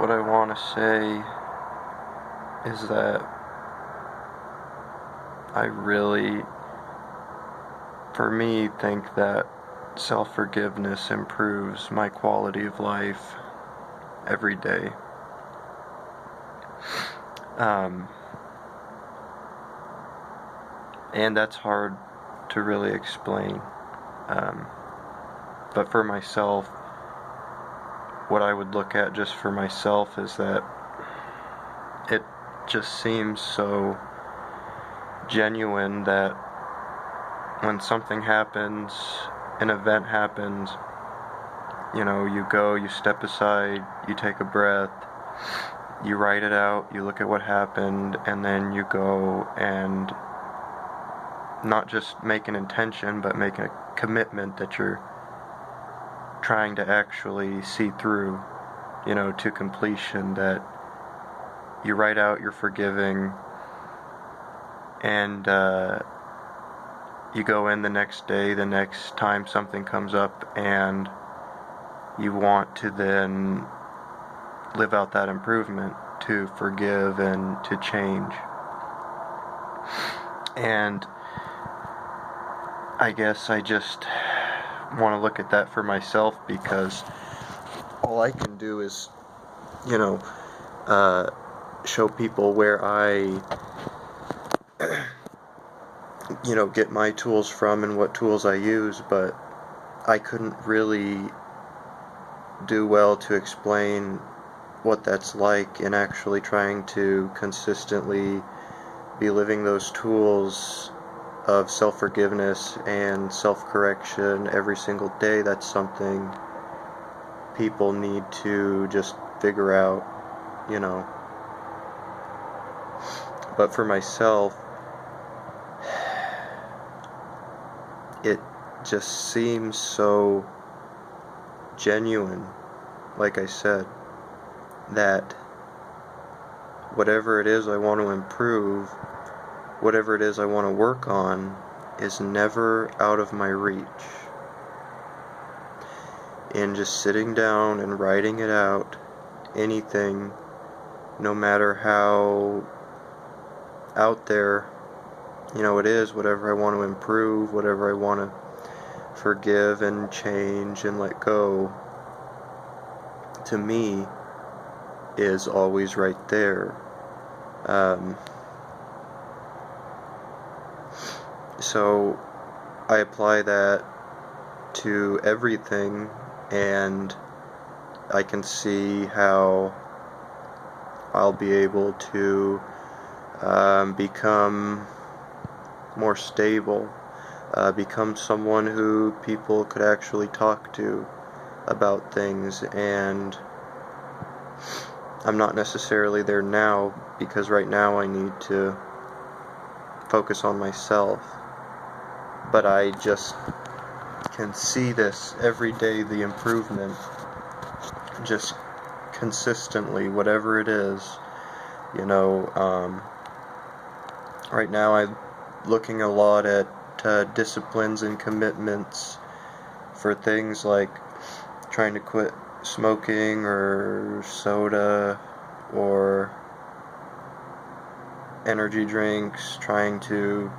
what I want to say is that I really, for me, think that self-forgiveness improves my quality of life every day. And that's hard to really explain. But for myself, what I would look at just for myself is that it just seems so genuine that when something happens, an event happens, you go, you step aside, you take a breath, you write it out, you look at what happened, and then you go and not just make an intention, but make a commitment that you're trying to actually see through, to completion, that you write out you're forgiving, and you go in the next day, the next time something comes up, and you want to then live out that improvement, to forgive and to change. And I guess I just want to look at that for myself, because all I can do is, show people where I, get my tools from and what tools I use, but I couldn't really do well to explain what that's like in actually trying to consistently be living those tools of self-forgiveness and self-correction every single day. That's something people need to just figure out, But for myself, it just seems so genuine, like I said, that whatever it is I want to improve, whatever it is I want to work on, is never out of my reach. And just sitting down and writing it out, anything, no matter how out there, it is, whatever I want to improve, whatever I want to forgive and change and let go, to me, is always right there. So I apply that to everything, and I can see how I'll be able to become more stable, become someone who people could actually talk to about things. And I'm not necessarily there now, because right now I need to focus on myself, but I just can see this every day, the improvement, just consistently, whatever it is. Right now I'm looking a lot at disciplines and commitments for things like trying to quit smoking or soda or energy drinks, trying to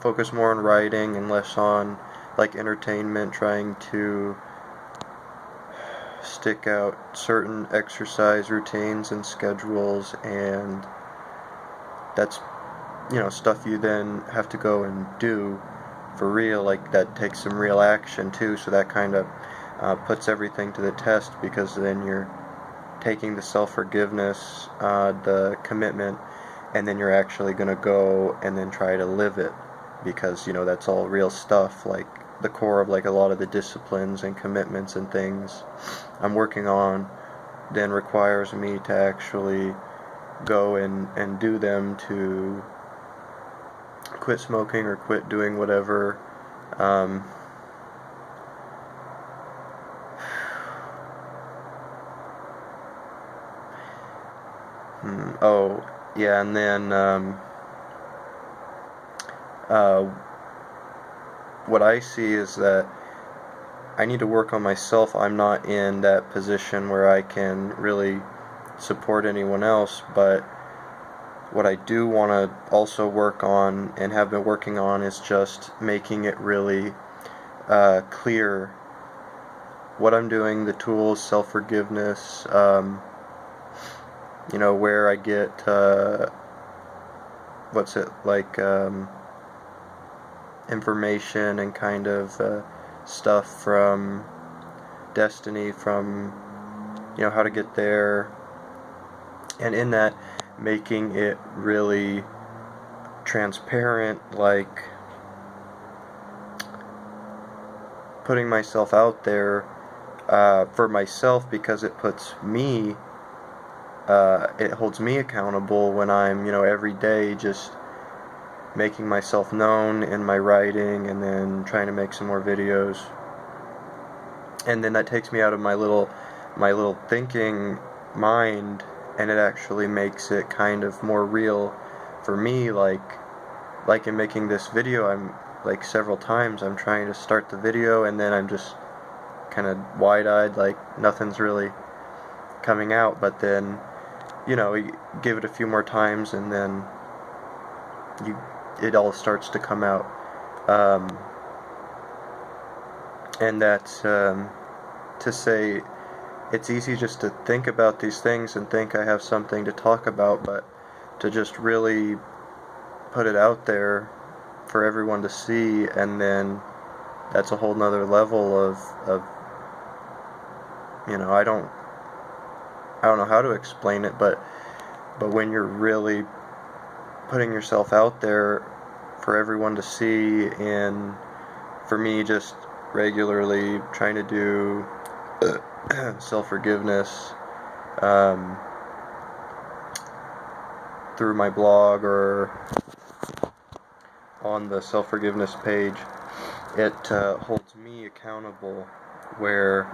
focus more on writing and less on entertainment, trying to stick out certain exercise routines and schedules, and that's stuff you then have to go and do for real. That takes some real action too, so that kind of puts everything to the test, because then you're taking the self-forgiveness, the commitment, and then you're actually going to go and then try to live it, because that's all real stuff. The core of a lot of the disciplines and commitments and things I'm working on then requires me to actually go and do them, to quit smoking or quit doing whatever. Oh, yeah, and then what I see is that I need to work on myself. I'm not in that position where I can really support anyone else, but what I do want to also work on and have been working on is just making it really clear what I'm doing, the tools, self-forgiveness, where I get, information and kind of stuff from Destiny, from, how to get there, and in that, making it really transparent, like putting myself out there for myself, because it puts me, it holds me accountable when I'm, every day just making myself known in my writing, and then trying to make some more videos. And then that takes me out of my little thinking mind, and it actually makes it kind of more real for me, like in making this video. I'm like, several times I'm trying to start the video, and then I'm just kind of wide-eyed, like nothing's really coming out. But then, you give it a few more times, and then it all starts to come out. And that's to say, it's easy just to think about these things and think I have something to talk about, but to just really put it out there for everyone to see, and then that's a whole nother level of I don't know how to explain it, but when you're really putting yourself out there for everyone to see, and for me, just regularly trying to do self-forgiveness through my blog or on the self-forgiveness page, it holds me accountable, where,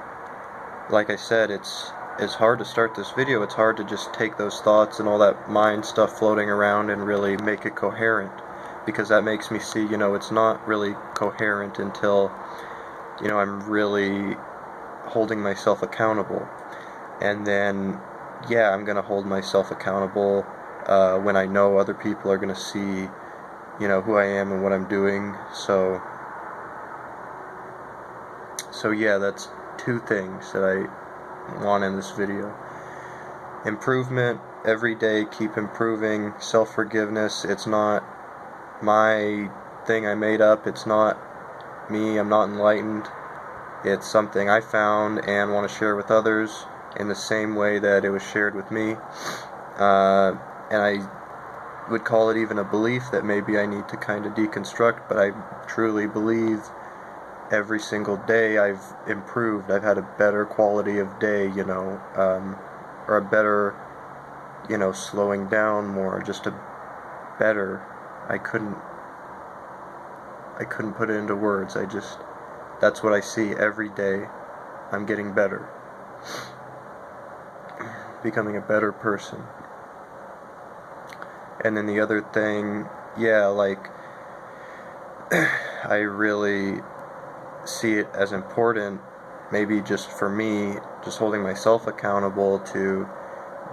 like I said, it's hard to start this video. It's hard to just take those thoughts and all that mind stuff floating around and really make it coherent, because that makes me see, it's not really coherent until, I'm really holding myself accountable. And then, yeah, I'm going to hold myself accountable when I know other people are going to see, who I am and what I'm doing. So yeah, that's two things that I want in this video. Improvement, every day, keep improving. Self-forgiveness, it's not my thing I made up. It's not me. I'm not enlightened. It's something I found and want to share with others in the same way that it was shared with me. And I would call it even a belief that maybe I need to kind of deconstruct, but I truly believe every single day I've improved. I've had a better quality of day, or a better, slowing down more, just a better. I couldn't put it into words. That's what I see every day. I'm getting better. Becoming a better person. And then the other thing, yeah, like, I really see it as important, maybe just for me, just holding myself accountable to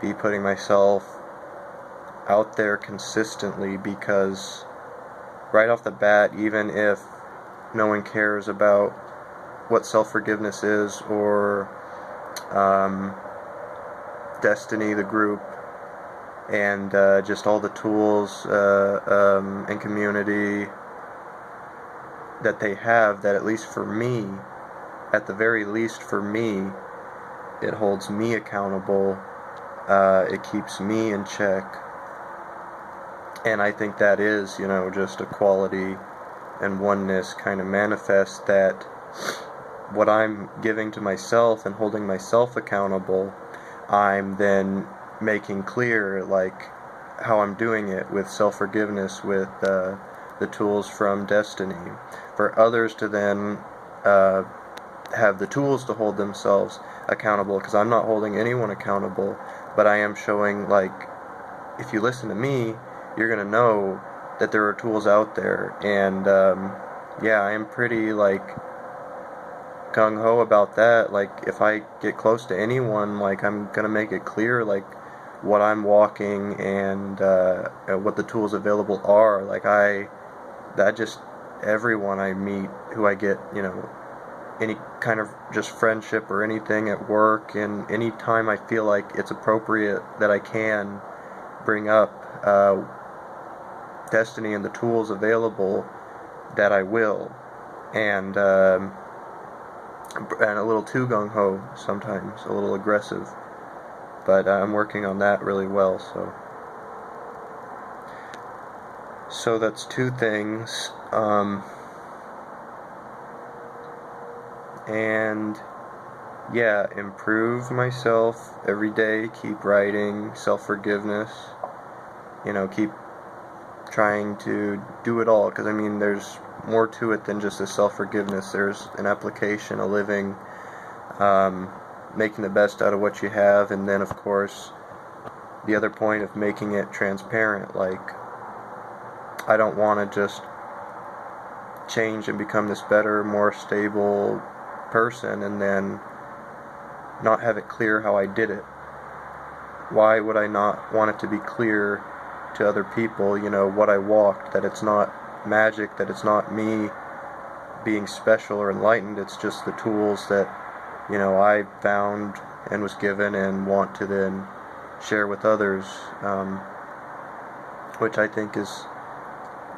be putting myself out there consistently, because right off the bat, even if no one cares about what self-forgiveness is, or Destiny, the group, and just all the tools and community that they have, that at least for me, at the very least for me, it holds me accountable, it keeps me in check, and I think that is, just a quality and oneness kind of manifest, that what I'm giving to myself and holding myself accountable, I'm then making clear, like, how I'm doing it with self-forgiveness, with the tools from Destiny, for others to then have the tools to hold themselves accountable, because I'm not holding anyone accountable, but I am showing, like, if you listen to me, you're going to know that there are tools out there. And yeah, I am pretty, like, gung-ho about that. Like, if I get close to anyone, like, I'm gonna make it clear, like, what I'm walking and what the tools available are. Like, that just, everyone I meet who I get, any kind of just friendship or anything at work, and any time I feel like it's appropriate that I can bring up Destiny and the tools available, that I will. And a little too gung-ho sometimes, a little aggressive, but I'm working on that really well. So that's two things. And yeah, improve myself every day, keep writing, self-forgiveness, keep trying to do it all, because I mean, there's more to it than just a self-forgiveness. There's an application, a living, making the best out of what you have, and then of course the other point of making it transparent. Like, I don't want to just change and become this better, more stable person and then not have it clear how I did it. Why would I not want it to be clear to other people, what I walked, that it's not magic, that it's not me being special or enlightened, it's just the tools that, I found and was given and want to then share with others, which I think is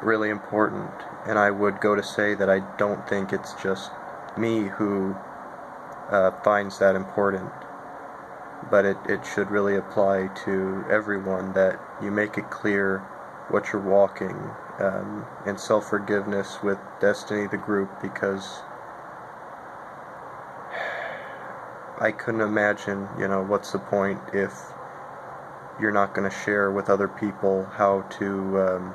really important. And I would go to say that I don't think it's just me who finds that important, but it should really apply to everyone, that you make it clear what you're walking, and self-forgiveness with Destiny, the group, because I couldn't imagine, what's the point if you're not going to share with other people how to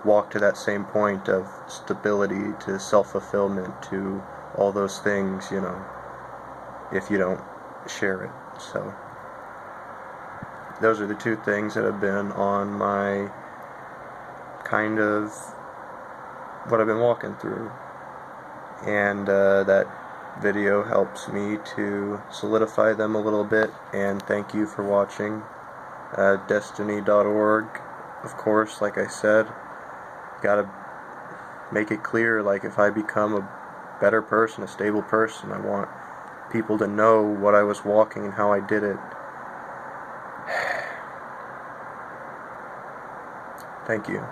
walk to that same point of stability, to self-fulfillment, to all those things, if you don't share it. So those are the two things that have been on my kind of what I've been walking through, and that video helps me to solidify them a little bit. And thank you for watching. Destiny.org, of course, like I said, gotta make it clear, like, if I become a better person, a stable person, I want people to know what I was walking and how I did it. Thank you.